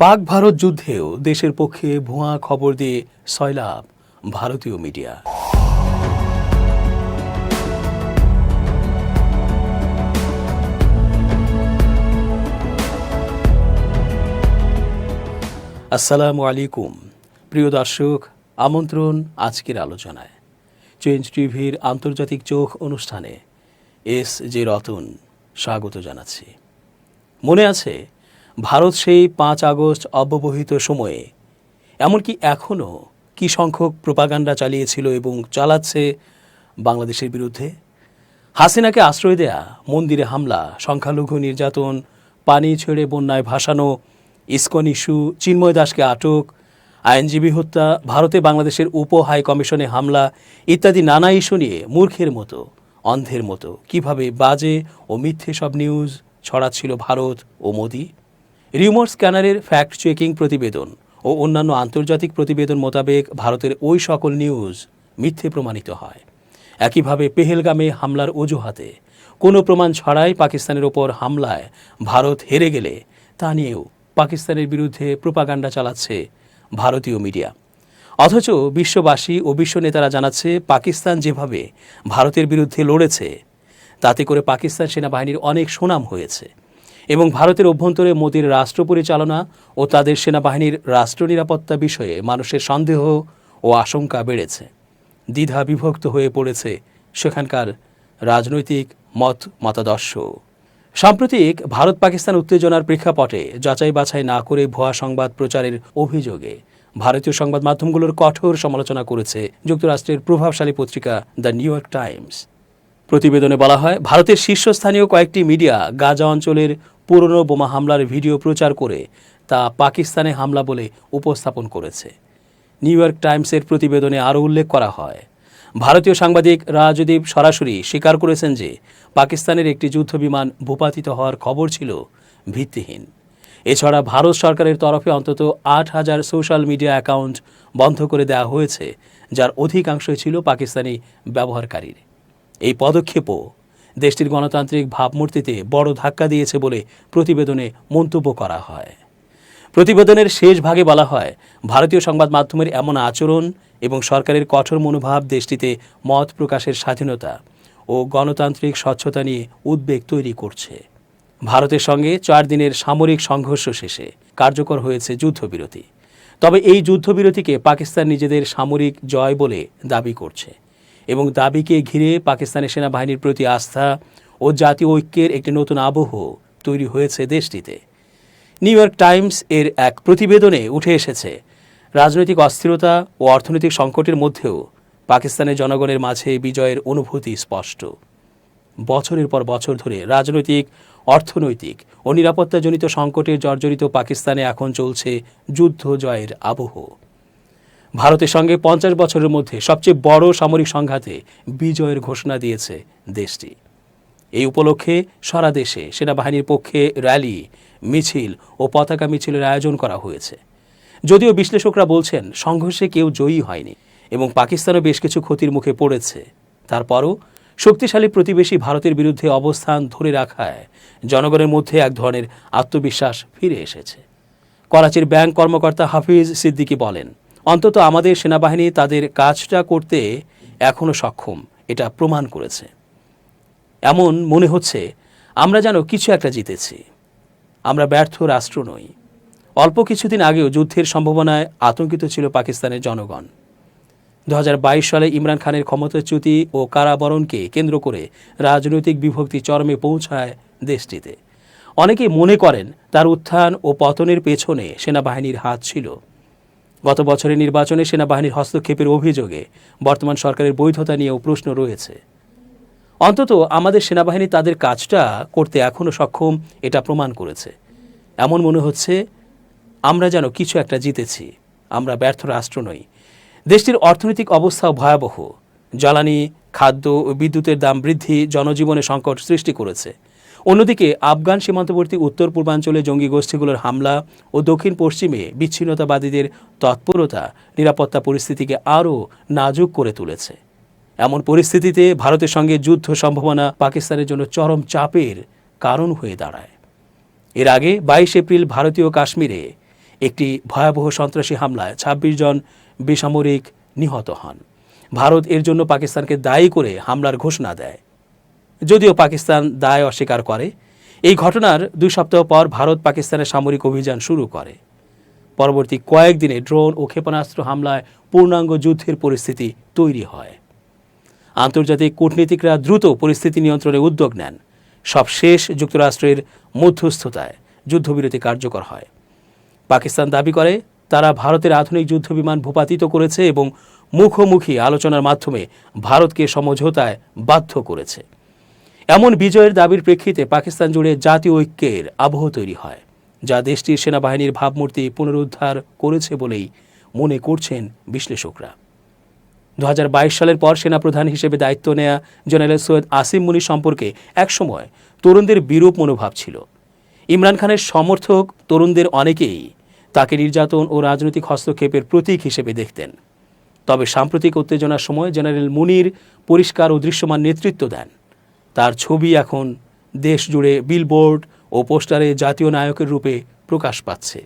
পাক ভারত যুদ্ধেও দেশের পক্ষে ভুয়া খবর দিয়ে সয়লাব ভারতীয় মিডিয়া। আসসালামু আলাইকুম প্রিয় দর্শক, আমন্ত্রণ আজকের আলোচনায়। চেঞ্জ টিভির আন্তর্জাতিক চোখ অনুষ্ঠানে এস জে রতন স্বাগত জানাচ্ছি। মনে আছে ভারত সেই 5 আগস্ট অব্যবহিত সময়ে এমনকি এখনও কি সংখ্যক প্রোপাগান্ডা চালিয়েছিল এবং চালাচ্ছে বাংলাদেশের বিরুদ্ধে? হাসিনাকে আশ্রয় দেয়া, মন্দিরে হামলা, সংখ্যালঘু নির্যাতন, পানি ছেড়ে বন্যায় ভাসানো, ইসকন ইস্যু, চিন্ময় দাসকে আটক, আইনজীবী হত্যা, ভারতে বাংলাদেশের উপ হাই কমিশনে হামলা ইত্যাদি নানা ইস্যু নিয়ে মূর্খের মতো, অন্ধের মতো কিভাবে বাজে ও মিথ্যে সব নিউজ ছড়াচ্ছিল ভারত ও মোদি। রিউমার স্ক্যানারের ফ্যাক্ট চেকিং প্রতিবেদন ও অন্যান্য আন্তর্জাতিক প্রতিবেদন মোতাবেক ভারতের ওই সকল নিউজ মিথ্যে প্রমাণিত হয়। একইভাবে পেহেলগামে হামলার অজুহাতে কোনো প্রমাণ ছাড়াই পাকিস্তানের ওপর হামলায় ভারত হেরে গেলে তা নিয়েও পাকিস্তানের বিরুদ্ধে প্রোপাগান্ডা চালাচ্ছে ভারতীয় মিডিয়া। অথচ বিশ্ববাসী ও বিশ্ব নেতারা জানাচ্ছে পাকিস্তান যেভাবে ভারতের বিরুদ্ধে লড়েছে তাতে করে পাকিস্তান সেনাবাহিনীর অনেক সুনাম হয়েছে এবং ভারতের অভ্যন্তরে মোদির রাষ্ট্র পরিচালনা ও তাদের সেনাবাহিনীর রাষ্ট্র নিরাপত্তা বিষয়ে মানুষের সন্দেহ ও আশঙ্কা বেড়েছে। দ্বিধা বিভক্ত হয়ে পড়েছে সেখানকার রাজনৈতিক মতাদর্শ। সাম্প্রতিক ভারত পাকিস্তান উত্তেজনার প্রেক্ষাপটে যাচাই বাছাই না করে ভুয়া সংবাদ প্রচারের অভিযোগে ভারতীয় সংবাদ মাধ্যমগুলোর কঠোর সমালোচনা করেছে যুক্তরাষ্ট্রের প্রভাবশালী পত্রিকা দ্য নিউ ইয়র্ক টাইমস। প্রতিবেদনে বলা হয়, ভারতের শীর্ষস্থানীয় কয়েকটি মিডিয়া গাজা অঞ্চলের পুরনো বোমা হামলার ভিডিও প্রচার করে তা পাকিস্তানে হামলা বলে উপস্থাপন করেছে। নিউ ইয়র্ক টাইমসের প্রতিবেদনে আরও উল্লেখ করা হয়, ভারতীয় সাংবাদিক রাজদীপ সরাসরি স্বীকার করেছেন যে পাকিস্তানের একটি যুদ্ধবিমান ভূপাতিত হওয়ার খবর ছিল ভিত্তিহীন। এছাড়া ভারত সরকারের তরফে অন্তত 8,000 সোশ্যাল মিডিয়া অ্যাকাউন্ট বন্ধ করে দেওয়া হয়েছে, যার অধিকাংশই ছিল পাকিস্তানি ব্যবহারকারীর। এই পদক্ষেপও দেশটির গণতান্ত্রিক ভাবমূর্তিতে বড় ধাক্কা দিয়েছে বলে প্রতিবেদনে মন্তব্য করা হয়। প্রতিবেদনের শেষ ভাগে বলা হয়, ভারতীয় সংবাদ মাধ্যমের এমন আচরণ এবং সরকারের কঠোর মনোভাব দেশটিতে মত প্রকাশের স্বাধীনতা ও গণতান্ত্রিক স্বচ্ছতা নিয়ে উদ্বেগ তৈরি করছে। ভারতের সঙ্গে 4 দিনের সামরিক সংঘর্ষ শেষে কার্যকর হয়েছে যুদ্ধবিরতি। তবে এই যুদ্ধবিরতিকে পাকিস্তান নিজেদের সামরিক জয় বলে দাবি করছে এবং দাবিকে ঘিরে পাকিস্তানের সেনাবাহিনীর প্রতি আস্থা ও জাতীয় ঐক্যের একটি নতুন আবহ তৈরি হয়েছে দেশটিতে। নিউ ইয়র্ক টাইমস এর এক প্রতিবেদনে উঠে এসেছে, রাজনৈতিক অস্থিরতা ও অর্থনৈতিক সংকটের মধ্যেও পাকিস্তানের জনগণের মাঝে বিজয়ের অনুভূতি স্পষ্ট। বছরের পর বছর ধরে রাজনৈতিক, অর্থনৈতিক ও নিরাপত্তাজনিত সংকটে জর্জরিত পাকিস্তানে এখন চলছে যুদ্ধ জয়ের আবহ। ভারতের সঙ্গে 50 বছরের মধ্যে সবচেয়ে বড় সামরিক সংঘাতে বিজয়ের ঘোষণা দিয়েছে দেশটি। এই উপলক্ষে সারা দেশে সেনাবাহিনীর পক্ষে র্যালি, মিছিল ও পতাকা মিছিলের আয়োজন করা হয়েছে। যদিও বিশ্লেষকরা বলছেন সংঘর্ষে কেউ জয়ী হয়নি এবং পাকিস্তানও বেশ কিছু ক্ষতির মুখে পড়েছে, তারপরও শক্তিশালী প্রতিবেশী ভারতের বিরুদ্ধে অবস্থান ধরে রাখায় জনগণের মধ্যে এক ধরনের আত্মবিশ্বাস ফিরে এসেছে। করাচির ব্যাংক কর্মকর্তা হাফিজ সিদ্দিকী বলেন, অন্তত আমাদের সেনাবাহিনী তাদের কাজটা করতে এখনও সক্ষম, এটা প্রমাণ করেছে। এমন মনে হচ্ছে আমরা যেন কিছু একটা জিতেছি। আমরা ব্যর্থ রাষ্ট্র নই। অল্প কিছুদিন আগেও যুদ্ধের সম্ভাবনায় আতঙ্কিত ছিল পাকিস্তানের জনগণ। 2022 সালে ইমরান খানের ক্ষমতাচ্যুতি ও কারাবরণকে কেন্দ্র করে রাজনৈতিক বিভক্তি চরমে পৌঁছায় দেশটিতে। অনেকেই মনে করেন তার উত্থান ও পতনের পেছনে সেনাবাহিনীর হাত ছিল। গত বছরের নির্বাচনে সেনাবাহিনীর হস্তক্ষেপের অভিযোগে বর্তমান সরকারের বৈধতা নিয়েও প্রশ্ন রয়েছে। অন্তত আমাদের সেনাবাহিনী তাদের কাজটা করতে এখনও সক্ষম, এটা প্রমাণ করেছে। এমন মনে হচ্ছে আমরা যেন কিছু একটা জিতেছি। আমরা ব্যর্থ রাষ্ট্র নই। দেশটির অর্থনৈতিক অবস্থাও ভয়াবহ। জ্বালানি, খাদ্য ও বিদ্যুতের দাম বৃদ্ধি জনজীবনে সংকট সৃষ্টি করেছে। অন্যদিকে আফগান সীমান্তবর্তী উত্তর পূর্বাঞ্চলে জঙ্গি গোষ্ঠীগুলোর হামলা ও দক্ষিণ পশ্চিমে বিচ্ছিন্নতাবাদীদের তৎপরতা নিরাপত্তা পরিস্থিতিকে আরও নাজুক করে তুলেছে। এমন পরিস্থিতিতে ভারতের সঙ্গে যুদ্ধ সম্ভাবনা পাকিস্তানের জন্য চরম চাপের কারণ হয়ে দাঁড়ায়। এর আগে 22 এপ্রিল ভারতীয় কাশ্মীরে একটি ভয়াবহ সন্ত্রাসী হামলায় ২৬ জন বেসামরিক নিহত হন। ভারত এর জন্য পাকিস্তানকে দায়ী করে হামলার ঘোষণা দেয়। যদিও পাকিস্তান দায় অস্বীকার করে। এই ঘটনার ২ সপ্তাহ পর ভারত পাকিস্তানের সামরিক অভিযান শুরু করে। পরবর্তী কয়েকদিনে ড্রোন ও ক্ষেপণাস্ত্র হামলায় পূর্ণাঙ্গ যুদ্ধের পরিস্থিতি তৈরি হয়। আন্তর্জাতিক কূটনীতিকরা দ্রুত পরিস্থিতি নিয়ন্ত্রণে উদ্যোগ নেন। সবশেষ যুক্তরাষ্ট্রের মধ্যস্থতায় যুদ্ধবিরতি কার্যকর হয়। পাকিস্তান দাবি করে তারা ভারতের আধুনিক যুদ্ধবিমান ভূপাতিত করেছে এবং মুখোমুখি আলোচনার মাধ্যমে ভারতকে সমঝোতায় বাধ্য করেছে। এমন বিজয়ের দাবির প্রেক্ষিতে পাকিস্তান জুড়ে জাতীয় ঐক্যের আবহ তৈরি হয়, যা দেশটির সেনাবাহিনীর ভাবমূর্তি পুনরুদ্ধার করেছে বলেই মনে করছেন বিশ্লেষকরা। ২০২২ সালের পর সেনাপ্রধান হিসেবে দায়িত্ব নেয়া জেনারেল সৈয়দ আসিম মুনির সম্পর্কে একসময় তরুণদের বিরূপ মনোভাব ছিল। ইমরান খানের সমর্থক তরুণদের অনেকেই তাকে নির্যাতন ও রাজনৈতিক হস্তক্ষেপের প্রতীক হিসেবে দেখতেন। তবে সাম্প্রতিক উত্তেজনার সময় জেনারেল মুনির পরিষ্কার ও দৃশ্যমান নেতৃত্ব দেন। তার ছবি এখন দেশ জুড়ে বিলবোর্ড ও পোস্টারে জাতীয় নায়কের রূপে প্রকাশ পাচ্ছে।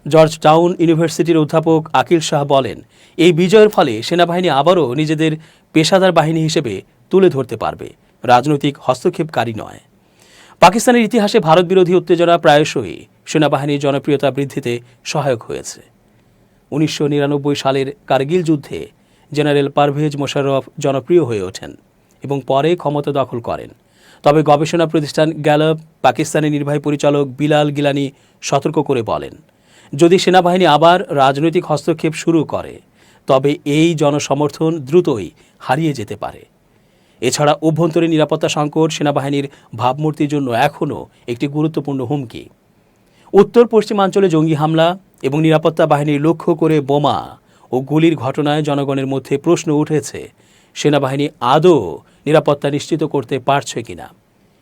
জর্জ টাউন ইউনিভার্সিটির অধ্যাপক আকিল শাহ বলেন, এই বিজয়ের ফলে সেনাবাহিনী আবারও নিজেদের পেশাদার বাহিনী হিসেবে তুলে ধরতে পারবে, রাজনৈতিক হস্তক্ষেপকারী নয়। পাকিস্তানের ইতিহাসে ভারত বিরোধী উত্তেজনা প্রায়শই সেনাবাহিনীর জনপ্রিয়তা বৃদ্ধিতে সহায়ক হয়েছে। ১৯৯৯ সালের কারগিল যুদ্ধে জেনারেল পারভেজ মোশাররফ জনপ্রিয় হয়ে ওঠেন এবং পরে ক্ষমতা দখল করেন। তবে গবেষণা প্রতিষ্ঠান গ্যালপ পাকিস্তানের নির্বাহী পরিচালক বিলাল গিলানি সতর্ক করে বলেন, যদি সেনাবাহিনী আবার রাজনৈতিক হস্তক্ষেপ শুরু করে তবে এই জনসমর্থন দ্রুতই হারিয়ে যেতে পারে। এছাড়া অভ্যন্তরীণ নিরাপত্তা সংকট সেনাবাহিনীর ভাবমূর্তির জন্য এখনও একটি গুরুত্বপূর্ণ হুমকি। উত্তর পশ্চিমাঞ্চলে জঙ্গি হামলা এবং নিরাপত্তা বাহিনীর লক্ষ্য করে বোমা ও গুলির ঘটনায় জনগণের মধ্যে প্রশ্ন উঠেছে, সেনাবাহিনী আদৌ নিরাপত্তা নিশ্চিত করতে পারছে কিনা।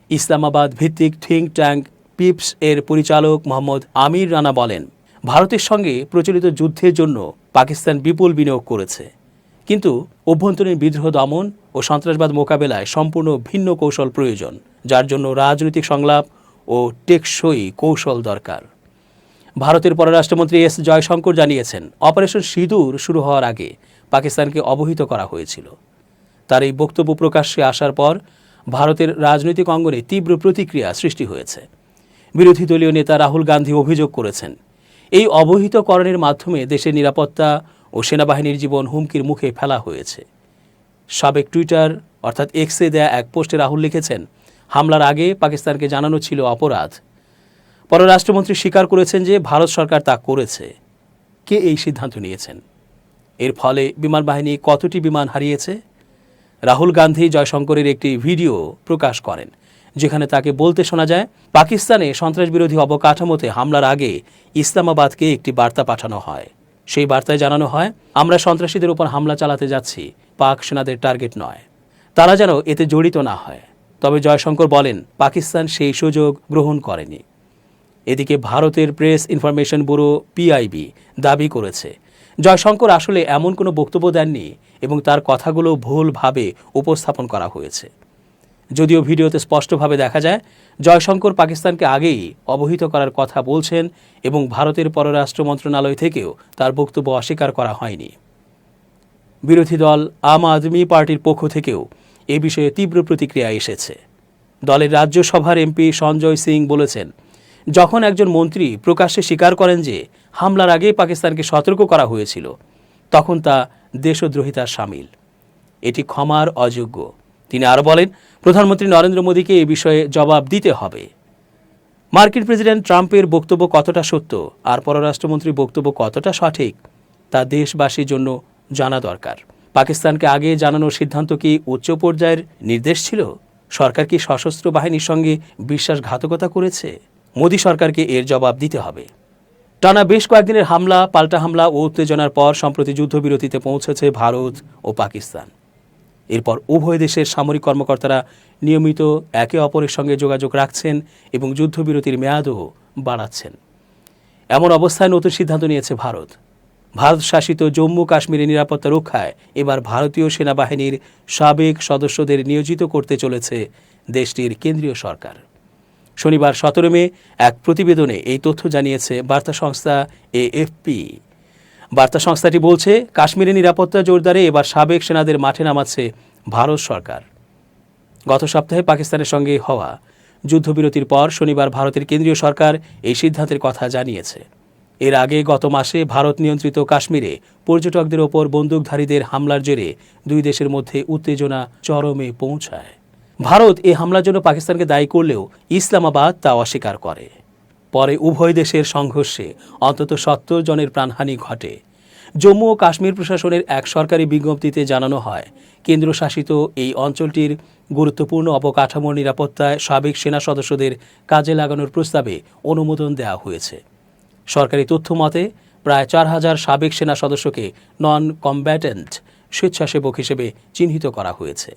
ইসলামাবাদ ভিত্তিক থিঙ্ক ট্যাঙ্ক পিপস এর পরিচালক মোহাম্মদ আমির রানা বলেন, ভারতের সঙ্গে প্রচলিত যুদ্ধের জন্য পাকিস্তান বিপুল বিনিয়োগ করেছে, কিন্তু অভ্যন্তরীণ বিদ্রোহ দমন ও সন্ত্রাসবাদ মোকাবেলায় সম্পূর্ণ ভিন্ন কৌশল প্রয়োজন, যার জন্য রাজনৈতিক সংলাপ ও টেকসই কৌশল দরকার। ভারতের পররাষ্ট্রমন্ত্রী এস জয়শঙ্কর জানিয়েছেন, অপারেশন সিঁদুর শুরু হওয়ার আগে পাকিস্তানকে অবহিত করা হয়েছিল। তার এই বক্তব্য প্রকাশ্যে আসার পর ভারতের রাজনৈতিক অঙ্গনে তীব্র প্রতিক্রিয়া সৃষ্টি হয়েছে। বিরোধী দলীয় নেতা রাহুল গান্ধী অভিযোগ করেছেন, এই অবহিতকরণের মাধ্যমে দেশের নিরাপত্তা ও সেনাবাহিনীর জীবন হুমকির মুখে ফেলা হয়েছে। সাবেক টুইটার অর্থাৎ এক্সে দেয়া এক পোস্টে রাহুল লিখেছেন, হামলার আগে পাকিস্তানকে জানানো ছিল অপরাধ। পররাষ্ট্রমন্ত্রী স্বীকার করেছেন যে ভারত সরকার তা করেছে। কে এই সিদ্ধান্ত নিয়েছেন? এর ফলে বিমান বাহিনী কতটি বিমান হারিয়েছে? রাহুল গান্ধী জয়শঙ্করের একটি ভিডিও প্রকাশ করেন, যেখানে তাকে বলতে শোনা যায়, পাকিস্তানে সন্ত্রাসবিরোধী অবকাঠামোতে হামলার আগে ইসলামাবাদকে একটি বার্তা পাঠানো হয়। সেই বার্তায় জানানো হয়, আমরা সন্ত্রাসীদের উপর হামলা চালাতে যাচ্ছি, পাক সেনাদের টার্গেট নয়, তারা যেন এতে জড়িত না হয়। তবে জয়শঙ্কর বলেন, পাকিস্তান সেই সুযোগ গ্রহণ করেনি। এদিকে ভারতের প্রেস ইনফরমেশন ব্যুরো পিআইবি দাবি করেছে, জয়শঙ্কর আসলে এমন কোনো বক্তব্য দেননি এবং তার কথাগুলো ভুলভাবে উপস্থাপন করা হয়েছে। যদিও ভিডিওতে স্পষ্টভাবে দেখা যায়, জয়শঙ্কর পাকিস্তানকে আগেই অবহিত করার কথা বলছেন এবং ভারতের পররাষ্ট্র মন্ত্রণালয় থেকেও তার বক্তব্য অস্বীকার করা হয়নি। বিরোধী দল আম আদমি পার্টির পক্ষ থেকেও এ বিষয়ে তীব্র প্রতিক্রিয়া এসেছে। দলের রাজ্যসভার এমপি সঞ্জয় সিং বলেছেন, যখন একজন মন্ত্রী প্রকাশ্যে স্বীকার করেন যে হামলার আগে পাকিস্তানকে সতর্ক করা হয়েছিল, তখন তা দেশদ্রোহিতার শামিল। এটি ক্ষমার অযোগ্য। তিনি আরও বলেন, প্রধানমন্ত্রী নরেন্দ্র মোদীকে এ বিষয়ে জবাব দিতে হবে। মার্কিন প্রেসিডেন্ট ট্রাম্পের বক্তব্য কতটা সত্য আর পররাষ্ট্রমন্ত্রীর বক্তব্য কতটা সঠিক তা দেশবাসীর জন্য জানা দরকার। পাকিস্তানকে আগে জানানোর সিদ্ধান্ত কি উচ্চ পর্যায়ের নির্দেশ ছিল? সরকার কি সশস্ত্র বাহিনীর সঙ্গে বিশ্বাসঘাতকতা করেছে? মোদী সরকারকে এর জবাব দিতে হবে। টানা বেশ কয়েকদিনের হামলা, পাল্টা হামলা ও উত্তেজনার পর সম্প্রতি যুদ্ধবিরতিতে পৌঁছেছে ভারত ও পাকিস্তান। এরপর উভয় দেশের সামরিক কর্মকর্তারা নিয়মিত একে অপরের সঙ্গে যোগাযোগ রাখছেন এবং যুদ্ধবিরতির মেয়াদও বাড়াচ্ছেন। এমন অবস্থায় নতুন সিদ্ধান্ত নিয়েছে ভারত। ভারত শাসিত জম্মু কাশ্মীরের নিরাপত্তা রক্ষায় এবার ভারতীয় সেনাবাহিনীর সাবেক সদস্যদের নিয়োজিত করতে চলেছে দেশটির কেন্দ্রীয় সরকার। শনিবার 17 মে এক প্রতিবেদনে এই তথ্য জানিয়েছে বার্তা সংস্থা এএফপি। বার্তা সংস্থাটি বলছে, কাশ্মীরে নিরাপত্তা জোরদারে এবার সাবেক সেনাদের মাঠে নামাচ্ছে ভারত সরকার। গত সপ্তাহে পাকিস্তানের সঙ্গে হওয়া যুদ্ধবিরতির পর শনিবার ভারতের কেন্দ্রীয় সরকার এই সিদ্ধান্তের কথা জানিয়েছে। এর আগে গত মাসে ভারত নিয়ন্ত্রিত কাশ্মীরে পর্যটকদের ওপর বন্দুকধারীদের হামলার জেরে দুই দেশের মধ্যে উত্তেজনা চরমে পৌঁছায়। ভারত এই হামলার জন্য পাকিস্তানকে দায়ী করলেও ইসলামাবাদ তা অস্বীকার করে। পরে উভয় দেশের সংঘর্ষে অন্তত 70 জনের প্রাণহানি ঘটে। জম্মু ও কাশ্মীর প্রশাসনের এক সরকারি বিজ্ঞপ্তিতে জানানো হয়, কেন্দ্রশাসিত এই অঞ্চলটির গুরুত্বপূর্ণ অবকাঠামোর নিরাপত্তায় সাবেক সেনা সদস্যদের কাজে লাগানোর প্রস্তাবে অনুমোদন দেওয়া হয়েছে। সরকারি তথ্য মতে প্রায় 4000 সাবেক সেনা সদস্যকে নন কম্ব্যাটেন্ট স্বেচ্ছাসেবক হিসেবে চিহ্নিত করা হয়েছে।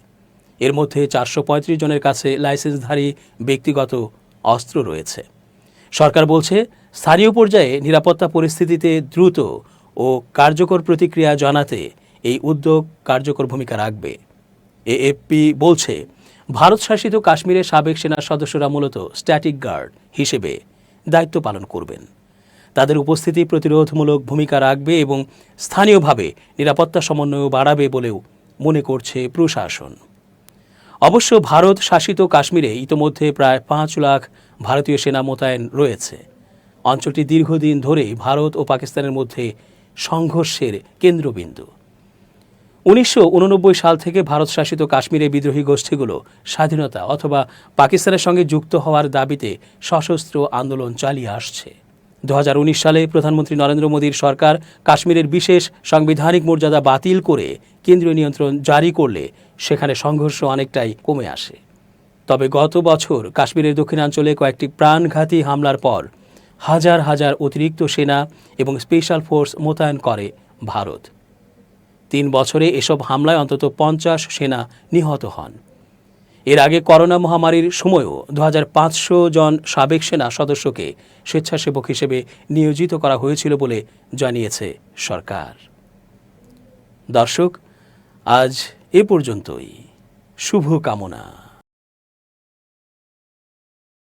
এর মধ্যে 435 জনের কাছে লাইসেন্সধারী ব্যক্তিগত অস্ত্র রয়েছে। সরকার বলছে, স্থানীয় পর্যায়ে নিরাপত্তা পরিস্থিতিতে দ্রুত ও কার্যকর প্রতিক্রিয়া জানাতে এই উদ্যোগ কার্যকর ভূমিকা রাখবে। এএফপি বলছে, ভারত শাসিত কাশ্মীরের সাবেক সেনা সদস্যরা মূলত স্ট্যাটিক গার্ড হিসেবে দায়িত্ব পালন করবেন। তাদের উপস্থিতি প্রতিরোধমূলক ভূমিকা রাখবে এবং স্থানীয়ভাবে নিরাপত্তা সমন্বয় বাড়াবে বলেও মনে করছে প্রশাসন। অবশ্য ভারত শাসিত কাশ্মীরে ইতোমধ্যে প্রায় 5 লাখ ভারতীয় সেনা মোতায়েন রয়েছে। অঞ্চলটি দীর্ঘদিন ধরেই ভারত ও পাকিস্তানের মধ্যে সংঘর্ষের কেন্দ্রবিন্দু। 1989 সাল থেকে ভারত শাসিত কাশ্মীরে বিদ্রোহী গোষ্ঠীগুলো স্বাধীনতা অথবা পাকিস্তানের সঙ্গে যুক্ত হওয়ার দাবিতে সশস্ত্র আন্দোলন চালিয়ে আসছে। 2019 সালে প্রধানমন্ত্রী নরেন্দ্র মোদীর সরকার কাশ্মীরের বিশেষ সাংবিধানিক মর্যাদা বাতিল করে কেন্দ্রীয় নিয়ন্ত্রণ জারি করলে সেখানে সংঘর্ষ অনেকটাই কমে আসে। তবে গত বছর কাশ্মীরের দক্ষিণাঞ্চলে কয়েকটি প্রাণঘাতী হামলার পর হাজার হাজার অতিরিক্ত সেনা এবং স্পেশাল ফোর্স মোতায়েন করে ভারত। 3 বছরে এসব হামলায় অন্তত 50 সেনা নিহত হন। এর আগে করোনা মহামারীর সময়ও 2500 জন সাবেক সেনা সদস্যকে স্বেচ্ছাসেবক হিসেবে নিয়োজিত করা হয়েছিল বলে জানিয়েছে সরকার। দর্শক, আজ এ পর্যন্তই। শুভ কামনা।